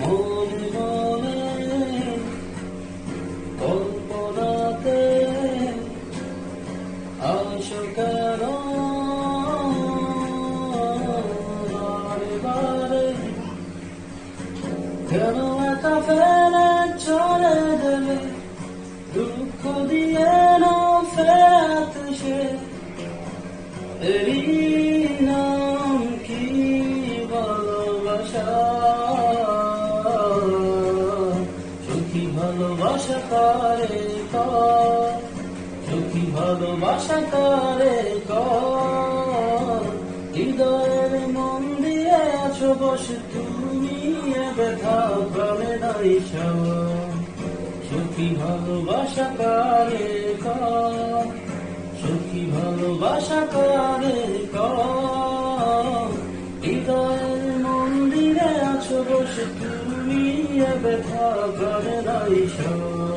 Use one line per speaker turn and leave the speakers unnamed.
মনে মনে কল্পনাতে আসো কেন বারে বারে, কেন একা ফেলে চলে গেলে, দুঃখ দিয়ে না ফেরাতে সে, এরই নাম কি ভালোবাসা। সখী ভালোবাসা কারে কয়, সখী ভালোবাসা কারে কয়, হৃদয়ের মন দিয়ে আছো বসে তুমি, এ ব্যথা প্রাণে নাই সওয়া। সখী ভালোবাসা কারে কয়, সখী ভালোবাসা কারে কয়, হৃদয়ের মন্দিরে আছো বসে তুমি, এ ব্যথা প্রাণে নাই সওয়া।